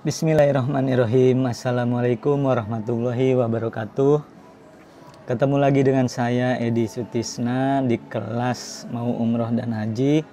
Bismillahirrahmanirrahim. Assalamualaikum warahmatullahi wabarakatuh. Ketemu lagi dengan saya Edi Sutisna di kelas Mau Umroh dan Haji.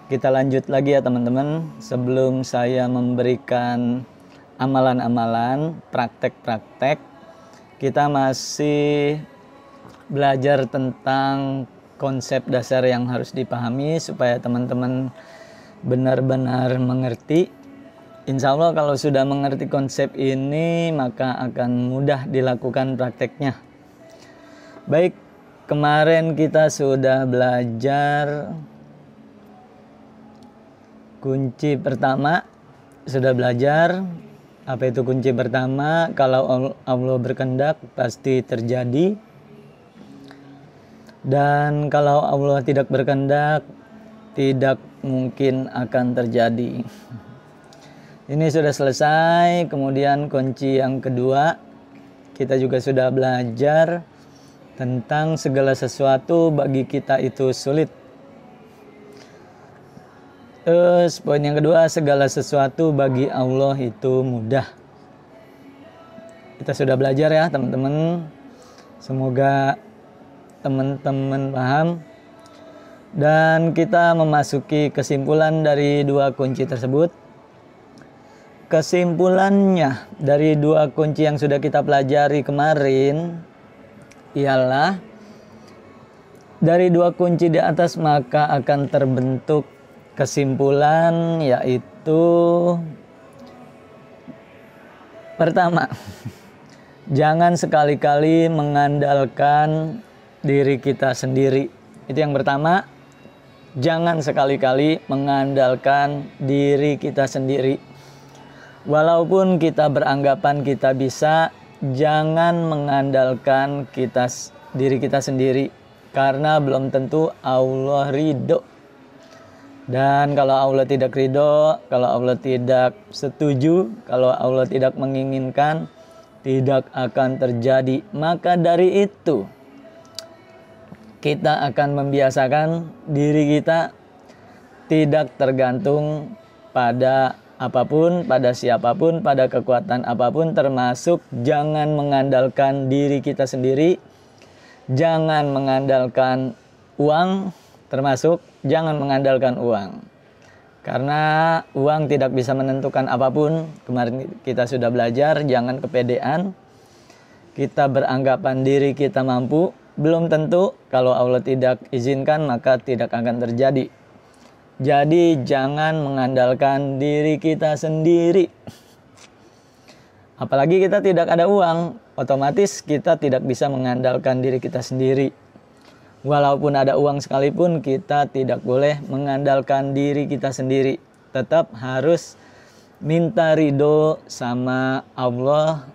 Kita lanjut lagi ya teman-teman. Sebelum saya memberikan amalan-amalan, praktek-praktek, kita masih belajar tentang konsep dasar yang harus dipahami supaya teman-teman benar-benar mengerti. Insya Allah kalau sudah mengerti konsep ini maka akan mudah dilakukan prakteknya. Baik, kemarin kita sudah belajar kunci pertama. Sudah belajar apa itu kunci pertama? Kalau Allah berkehendak pasti terjadi. Dan kalau Allah tidak berkehendak tidak mungkin akan terjadi. Ini sudah selesai. Kemudian kunci yang kedua, kita juga sudah belajar tentang segala sesuatu bagi kita itu sulit. Terus poin yang kedua, segala sesuatu bagi Allah itu mudah. Kita sudah belajar ya teman-teman. Semoga teman-teman paham. Dan kita memasuki kesimpulan dari dua kunci tersebut. Kesimpulannya dari dua kunci yang sudah kita pelajari kemarin ialah dari dua kunci di atas maka akan terbentuk kesimpulan, yaitu pertama, jangan sekali-kali mengandalkan diri kita sendiri. Itu yang pertama, jangan sekali-kali mengandalkan diri kita sendiri. Walaupun kita beranggapan kita bisa, jangan mengandalkan diri kita sendiri. Karena belum tentu Allah ridho. Dan kalau Allah tidak ridho, kalau Allah tidak setuju, kalau Allah tidak menginginkan, tidak akan terjadi. Maka dari itu, kita akan membiasakan diri kita tidak tergantung pada apapun, pada siapapun, pada kekuatan apapun, termasuk jangan mengandalkan diri kita sendiri, jangan mengandalkan uang, termasuk jangan mengandalkan uang. Karena uang tidak bisa menentukan apapun. Kemarin kita sudah belajar, jangan kepedean. Kita beranggapan diri kita mampu, belum tentu. Kalau Allah tidak izinkan maka tidak akan terjadi. Jadi jangan mengandalkan diri kita sendiri. Apalagi kita tidak ada uang, otomatis kita tidak bisa mengandalkan diri kita sendiri. Walaupun ada uang sekalipun kita tidak boleh mengandalkan diri kita sendiri. Tetap harus minta ridho sama Allah,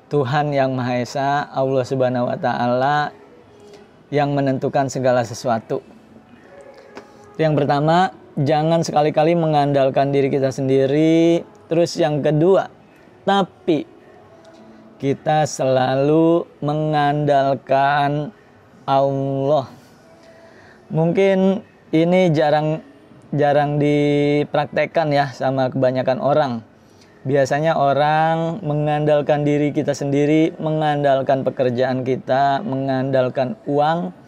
Tuhan yang Maha Esa, Allah Subhanahu wa Ta'ala yang menentukan segala sesuatu. Yang pertama, jangan sekali-kali mengandalkan diri kita sendiri. Terus yang kedua, tapi kita selalu mengandalkan Allah. Mungkin ini jarang dipraktekkan ya sama kebanyakan orang. Biasanya orang mengandalkan diri kita sendiri, mengandalkan pekerjaan kita, mengandalkan uang.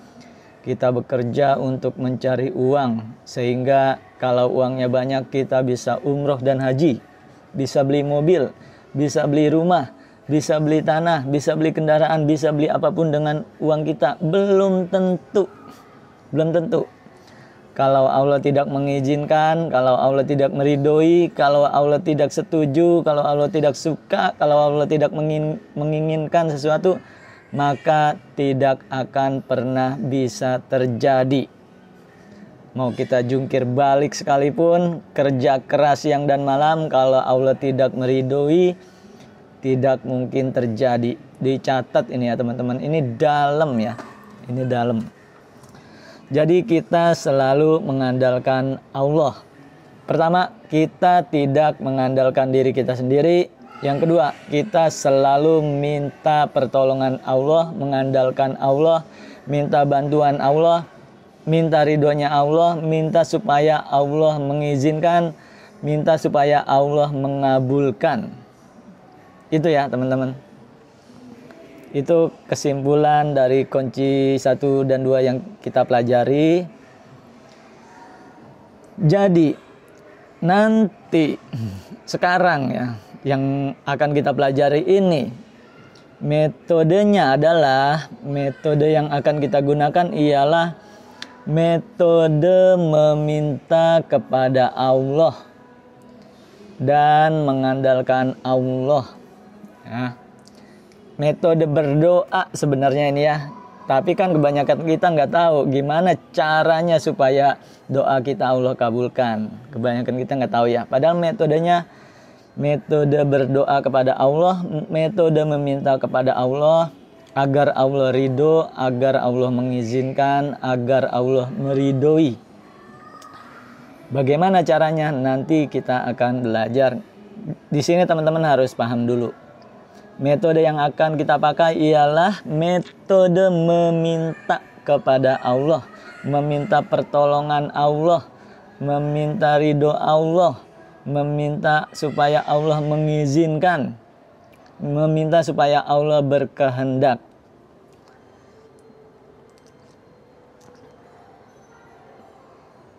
Kita bekerja untuk mencari uang, sehingga kalau uangnya banyak kita bisa umroh dan haji, bisa beli mobil, bisa beli rumah, bisa beli tanah, bisa beli kendaraan, bisa beli apapun dengan uang kita. Belum tentu. Kalau Allah tidak mengizinkan, kalau Allah tidak meridhoi, kalau Allah tidak setuju, kalau Allah tidak suka, kalau Allah tidak menginginkan sesuatu, maka tidak akan pernah bisa terjadi. Mau kita jungkir balik sekalipun, kerja keras siang dan malam, kalau Allah tidak meridhoi, tidak mungkin terjadi. Dicatat ini ya teman-teman, ini dalam ya, ini dalam. Jadi kita selalu mengandalkan Allah. Pertama, kita tidak mengandalkan diri kita sendiri. Yang kedua, kita selalu minta pertolongan Allah, mengandalkan Allah, minta bantuan Allah, minta ridhonya Allah, minta supaya Allah mengizinkan, minta supaya Allah mengabulkan. Itu ya teman-teman. Itu kesimpulan dari kunci 1 dan 2 yang kita pelajari. Jadi nanti sekarang ya yang akan kita pelajari ini, metodenya adalah, metode yang akan kita gunakan ialah metode meminta kepada Allah dan mengandalkan Allah ya. Metode berdoa sebenarnya ini ya, tapi kan kebanyakan kita nggak tahu gimana caranya supaya doa kita Allah kabulkan. Kebanyakan kita nggak tahu ya, padahal metodenya metode berdoa kepada Allah, metode meminta kepada Allah agar Allah ridho, agar Allah mengizinkan, agar Allah meridhoi. Bagaimana caranya? Nanti kita akan belajar. Di sini teman-teman harus paham dulu. Metode yang akan kita pakai ialah metode meminta kepada Allah, meminta pertolongan Allah, meminta ridho Allah, meminta supaya Allah mengizinkan, meminta supaya Allah berkehendak.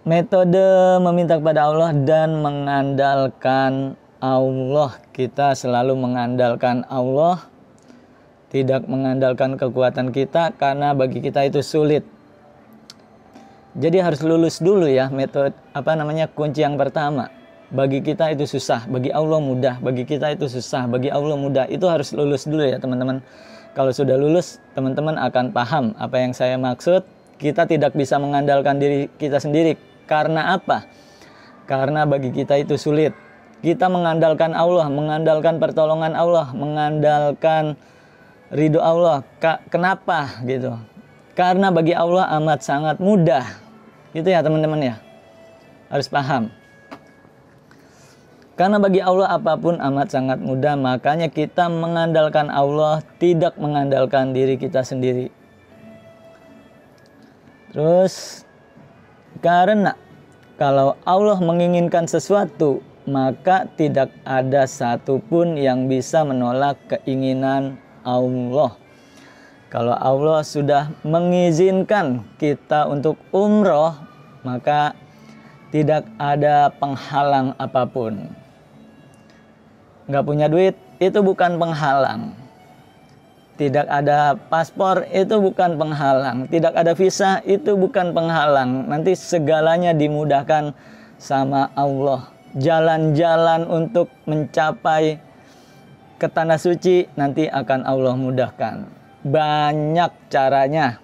Metode meminta kepada Allah dan mengandalkan Allah. Kita selalu mengandalkan Allah, tidak mengandalkan kekuatan kita, karena bagi kita itu sulit. Jadi harus lulus dulu ya metode kunci yang pertama. Bagi kita itu susah, bagi Allah mudah. Bagi kita itu susah, bagi Allah mudah. Itu harus lulus dulu ya teman-teman. Kalau sudah lulus, teman-teman akan paham apa yang saya maksud. Kita tidak bisa mengandalkan diri kita sendiri. Karena apa? Karena bagi kita itu sulit. Kita mengandalkan Allah, mengandalkan pertolongan Allah, mengandalkan ridho Allah. Kenapa gitu? Karena bagi Allah amat sangat mudah. Itu ya teman-teman ya. Harus paham. Karena bagi Allah apapun amat sangat mudah, makanya kita mengandalkan Allah, tidak mengandalkan diri kita sendiri. Terus, karena kalau Allah menginginkan sesuatu, maka tidak ada satupun yang bisa menolak keinginan Allah. Kalau Allah sudah mengizinkan kita untuk umroh, maka tidak ada penghalang apapun. Nggak punya duit, itu bukan penghalang. Tidak ada paspor, itu bukan penghalang. Tidak ada visa, itu bukan penghalang. Nanti segalanya dimudahkan sama Allah. Jalan-jalan untuk mencapai ke tanah suci nanti akan Allah mudahkan. Banyak caranya.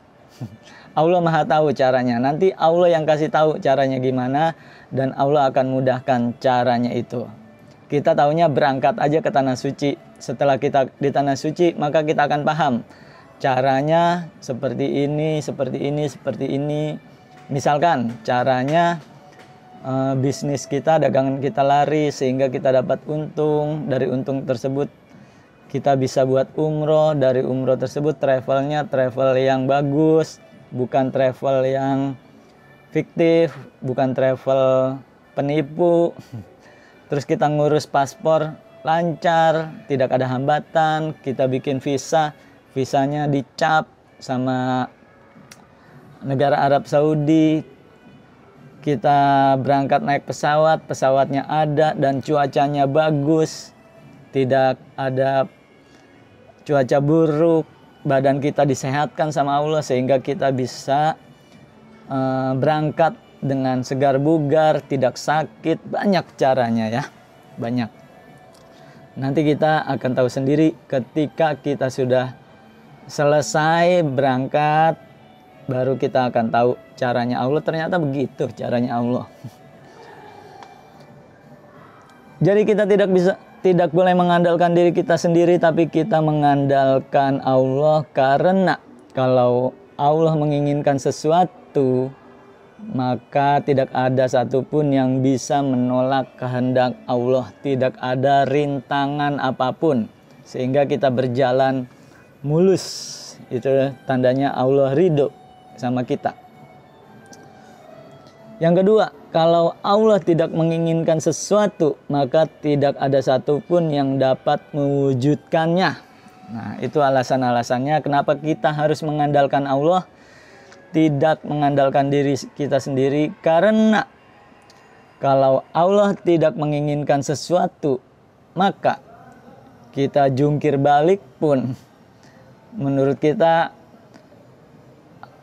Allah Maha tahu caranya. Nanti Allah yang kasih tahu caranya gimana, dan Allah akan mudahkan caranya itu. Kita taunya berangkat aja ke tanah suci. Setelah kita di tanah suci, maka kita akan paham caranya seperti ini, seperti ini, seperti ini. Misalkan caranya bisnis kita, dagangan kita laris sehingga kita dapat untung. Dari untung tersebut kita bisa buat umroh. Dari umroh tersebut travelnya travel yang bagus, bukan travel yang fiktif, bukan travel penipu. Terus kita ngurus paspor lancar, tidak ada hambatan. Kita bikin visa, visanya dicap sama negara Arab Saudi. Kita berangkat naik pesawat, pesawatnya ada dan cuacanya bagus. Tidak ada cuaca buruk. Badan kita disehatkan sama Allah sehingga kita bisa berangkat dengan segar bugar, tidak sakit. Banyak caranya ya, banyak. Nanti kita akan tahu sendiri ketika kita sudah selesai berangkat, baru kita akan tahu caranya Allah. Ternyata begitu caranya Allah. Jadi kita tidak boleh mengandalkan diri kita sendiri, tapi kita mengandalkan Allah. Karena kalau Allah menginginkan sesuatu, maka tidak ada satupun yang bisa menolak kehendak Allah. Tidak ada rintangan apapun, sehingga kita berjalan mulus. Itu tandanya Allah ridho sama kita. Yang kedua, Kalau Allah tidak menginginkan sesuatu, maka tidak ada satupun yang dapat mewujudkannya. Nah, itu alasan-alasannya kenapa kita harus mengandalkan Allah, tidak mengandalkan diri kita sendiri. Karena kalau Allah tidak menginginkan sesuatu, maka kita jungkir balik pun menurut kita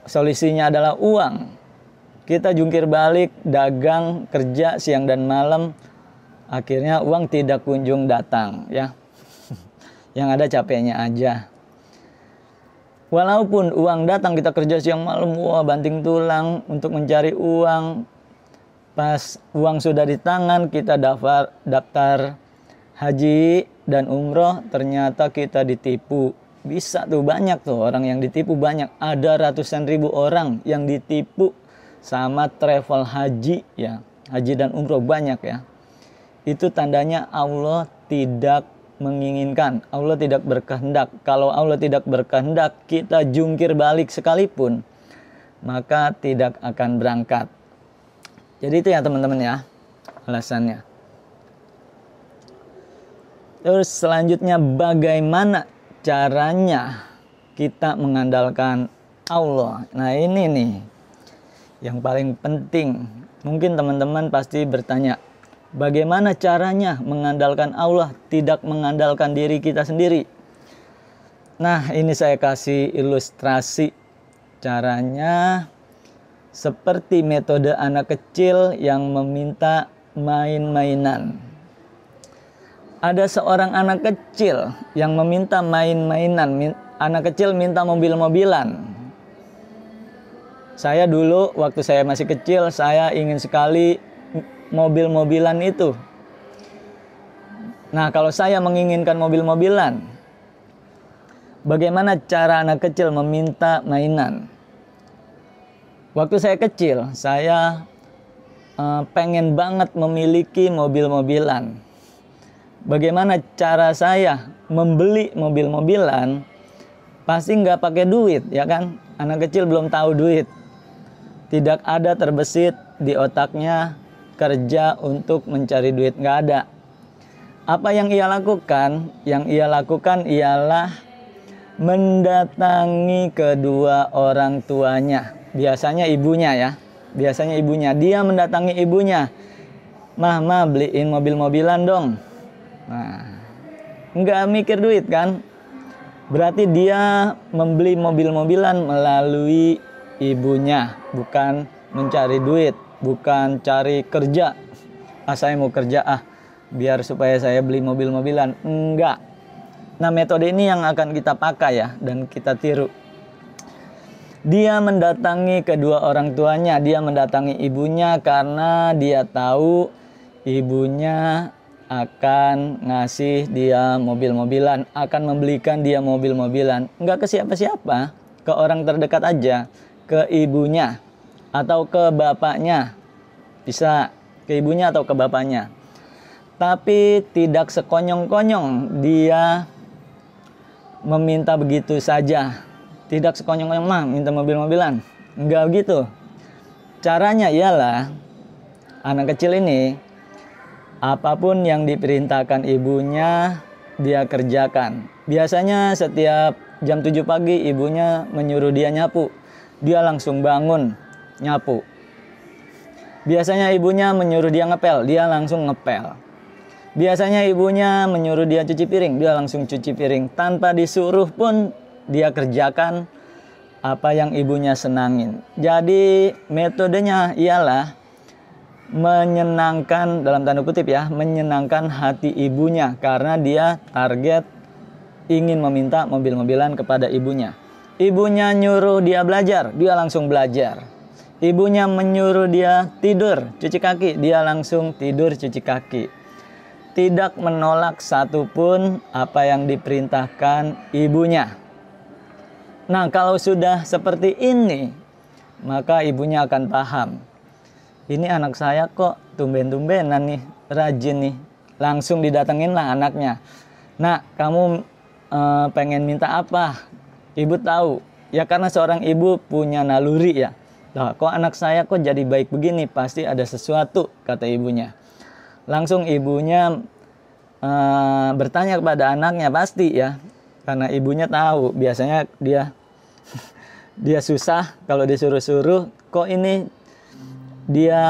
solusinya adalah uang. Kita jungkir balik, dagang, kerja siang dan malam, akhirnya uang tidak kunjung datang, ya. Yang ada capeknya aja. Walaupun uang datang, kita kerja siang malam, wah banting tulang untuk mencari uang. Pas uang sudah di tangan, kita daftar haji dan umroh, ternyata kita ditipu. Bisa tuh, banyak tuh orang yang ditipu, banyak. Ada ratusan ribu orang yang ditipu sama travel haji, ya, haji dan umroh, banyak ya. Itu tandanya Allah tidak menginginkan, Allah tidak berkehendak. Kalau Allah tidak berkehendak, kita jungkir balik sekalipun, maka tidak akan berangkat. Jadi itu ya teman-teman ya, alasannya. Terus selanjutnya, bagaimana caranya kita mengandalkan Allah? Nah ini nih yang paling penting. Mungkin teman-teman pasti bertanya, bagaimana caranya mengandalkan Allah, tidak mengandalkan diri kita sendiri? Nah, ini saya kasih ilustrasi caranya seperti metode anak kecil yang meminta main-mainan. Ada seorang anak kecil yang meminta main-mainan. Anak kecil minta mobil-mobilan. Saya dulu waktu saya masih kecil, saya ingin sekali mobil-mobilan itu. Nah, kalau saya menginginkan mobil-mobilan, bagaimana cara anak kecil meminta mainan? Waktu saya kecil, saya pengen banget memiliki mobil-mobilan. Bagaimana cara saya membeli mobil-mobilan? Pasti nggak pakai duit, ya kan? Anak kecil belum tahu duit. Tidak ada terbesit di otaknya kerja untuk mencari duit, nggak ada. Apa yang ia lakukan? Yang ia lakukan ialah mendatangi kedua orang tuanya. Biasanya ibunya ya. Biasanya ibunya. Dia mendatangi ibunya. Mah, beliin mobil-mobilan dong. Nah, nggak mikir duit kan? Berarti dia membeli mobil-mobilan melalui ibunya, bukan mencari duit, bukan cari kerja. Saya mau kerja biar supaya saya beli mobil-mobilan. Enggak. Nah, metode ini yang akan kita pakai ya, dan kita tiru. Dia mendatangi kedua orang tuanya, dia mendatangi ibunya karena dia tahu ibunya akan ngasih dia mobil-mobilan, akan membelikan dia mobil-mobilan. Enggak ke siapa-siapa, ke orang terdekat aja, ke ibunya atau ke bapaknya. Bisa ke ibunya atau ke bapaknya. Tapi tidak sekonyong-konyong dia meminta begitu saja. Tidak sekonyong-konyong, mah minta mobil-mobilan. Enggak begitu. Caranya ialah anak kecil ini apapun yang diperintahkan ibunya dia kerjakan. Biasanya setiap jam 7 pagi ibunya menyuruh dia nyapu. Dia langsung bangun nyapu. Biasanya ibunya menyuruh dia ngepel, dia langsung ngepel. Biasanya ibunya menyuruh dia cuci piring, dia langsung cuci piring. Tanpa disuruh pun dia kerjakan apa yang ibunya senangin. Jadi metodenya ialah menyenangkan, dalam tanda kutip ya, menyenangkan hati ibunya. Karena dia target ingin meminta mobil-mobilan kepada ibunya. Ibunya nyuruh dia belajar, dia langsung belajar. Ibunya menyuruh dia tidur, cuci kaki, dia langsung tidur, cuci kaki. Tidak menolak satupun apa yang diperintahkan ibunya. Nah, kalau sudah seperti ini, maka ibunya akan paham. Ini anak saya kok tumben-tumbenan nih, rajin nih. Langsung didatengin lah anaknya. Nah, kamu pengen minta apa? Ibu tahu. Ya karena seorang ibu punya naluri ya. Lah, kok anak saya kok jadi baik begini? Pasti ada sesuatu, kata ibunya. Langsung ibunya bertanya kepada anaknya, pasti ya. Karena ibunya tahu, biasanya dia susah kalau disuruh-suruh, kok ini dia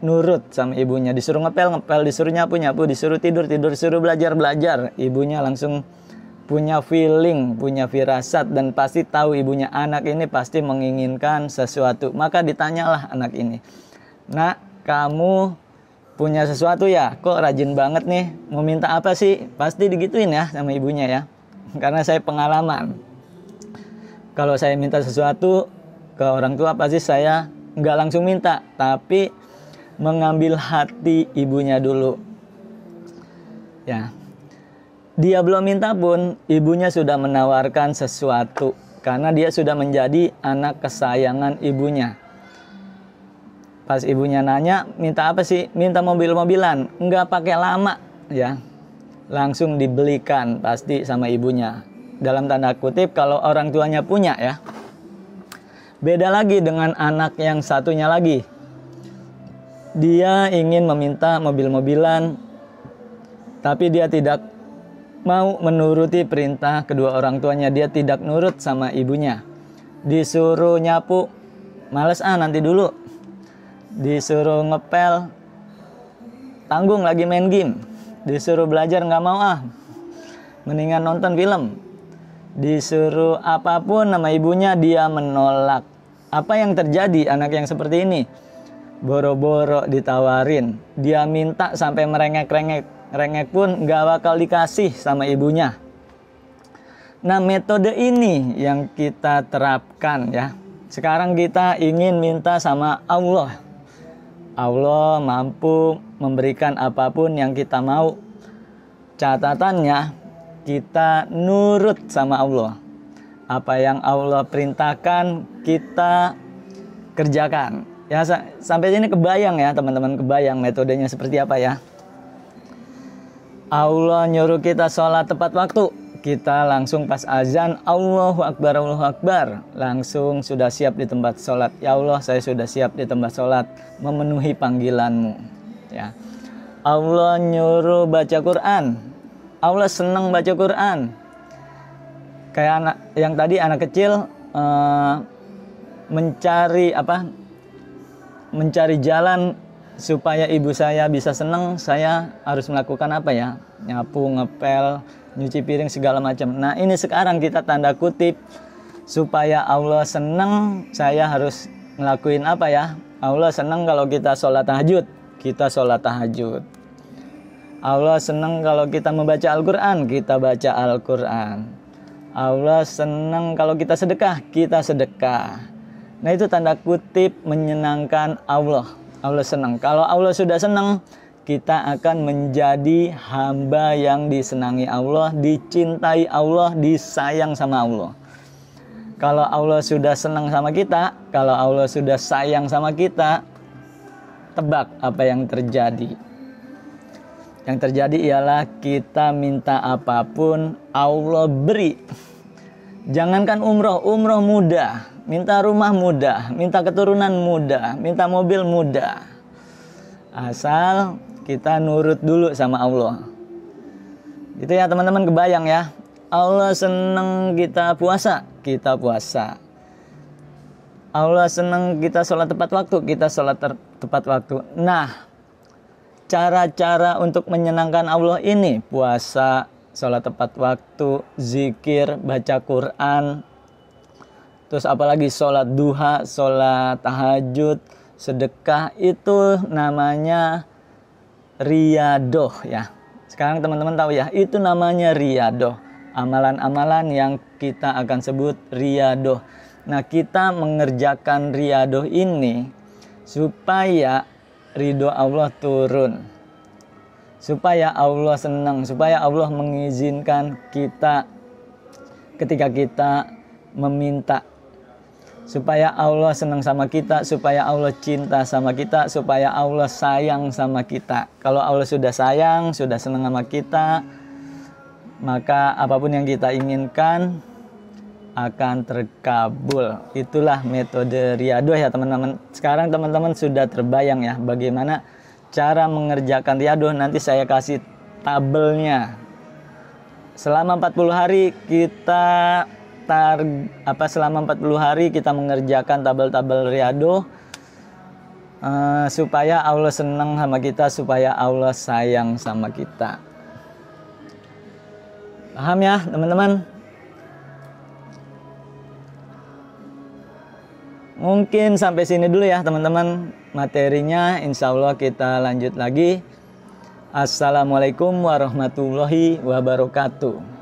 nurut sama ibunya. Disuruh ngepel, disuruh nyapu, disuruh tidur, disuruh belajar. Ibunya langsung punya feeling, punya firasat, dan pasti tahu ibunya anak ini pasti menginginkan sesuatu. Maka ditanyalah anak ini, "Nak, kamu punya sesuatu ya? Kok rajin banget nih? Mau minta apa sih?" Pasti digituin ya sama ibunya ya. Karena saya pengalaman. Kalau saya minta sesuatu ke orang tua, pasti saya nggak langsung minta, tapi mengambil hati ibunya dulu. Ya, dia belum minta pun ibunya sudah menawarkan sesuatu, karena dia sudah menjadi anak kesayangan ibunya. Pas ibunya nanya, minta apa sih? Minta mobil-mobilan, nggak pakai lama ya, langsung dibelikan pasti sama ibunya. Dalam tanda kutip, kalau orang tuanya punya ya. Beda lagi dengan anak yang satunya lagi. Dia ingin meminta mobil-mobilan, tapi dia tidak mau menuruti perintah kedua orang tuanya. Dia tidak nurut sama ibunya. Disuruh nyapu, males nanti dulu. Disuruh ngepel, tanggung lagi main game. Disuruh belajar nggak mau mendingan nonton film. Disuruh apapun nama ibunya dia menolak. Apa yang terjadi anak yang seperti ini? Boro-boro ditawarin, dia minta sampai merengek pun nggak bakal dikasih sama ibunya. Nah, metode ini yang kita terapkan ya. Sekarang kita ingin minta sama Allah. Allah mampu memberikan apapun yang kita mau. Catatannya, kita nurut sama Allah. Apa yang Allah perintahkan kita kerjakan. Ya, sampai sini kebayang ya teman-teman, kebayang metodenya seperti apa ya. Allah nyuruh kita sholat tepat waktu, kita langsung pas azan Allahu Akbar, langsung sudah siap di tempat sholat. Ya Allah, saya sudah siap di tempat sholat, memenuhi panggilan-Mu ya. Allah nyuruh baca Quran, Allah senang baca Quran. Kayak anak yang tadi, anak kecil mencari jalan supaya ibu saya bisa senang. Saya harus melakukan apa ya? Nyapu, ngepel, nyuci piring segala macam. Nah, ini sekarang kita tanda kutip supaya Allah senang, saya harus ngelakuin apa ya? Allah senang kalau kita sholat tahajud, kita sholat tahajud. Allah senang kalau kita membaca Al-Quran, kita baca Al-Quran. Allah senang kalau kita sedekah, kita sedekah. Nah, itu tanda kutip menyenangkan Allah. Allah senang. Kalau Allah sudah senang, kita akan menjadi hamba yang disenangi Allah, dicintai Allah, disayang sama Allah. Kalau Allah sudah senang sama kita, kalau Allah sudah sayang sama kita, tebak apa yang terjadi? Yang terjadi ialah kita minta apapun Allah beri. Jangankan umroh mudah, minta rumah mudah, minta keturunan mudah, minta mobil mudah. Asal kita nurut dulu sama Allah. Itu ya teman-teman, kebayang ya. Allah senang kita puasa, kita puasa. Allah senang kita sholat tepat waktu, kita sholat tepat waktu. Nah, cara-cara untuk menyenangkan Allah ini, puasa, sholat tepat waktu, zikir, baca Quran, terus apalagi sholat duha, sholat tahajud, sedekah, itu namanya riyadoh ya. Sekarang teman-teman tahu ya, itu namanya riyadoh. Amalan-amalan yang kita akan sebut riyadoh. Nah, kita mengerjakan riyadoh ini supaya ridho Allah turun, supaya Allah senang, supaya Allah mengizinkan kita ketika kita meminta, supaya Allah senang sama kita, supaya Allah cinta sama kita, supaya Allah sayang sama kita. Kalau Allah sudah sayang, sudah senang sama kita, maka apapun yang kita inginkan akan terkabul. Itulah metode riadoh ya teman-teman. Sekarang teman-teman sudah terbayang ya bagaimana cara mengerjakan riadoh. Nanti saya kasih tabelnya. Selama 40 hari kita selama 40 hari kita mengerjakan tabel-tabel riadoh supaya Allah senang sama kita, supaya Allah sayang sama kita. Paham ya teman-teman? Mungkin sampai sini dulu ya teman-teman materinya. Insya Allah kita lanjut lagi. Assalamualaikum warahmatullahi wabarakatuh.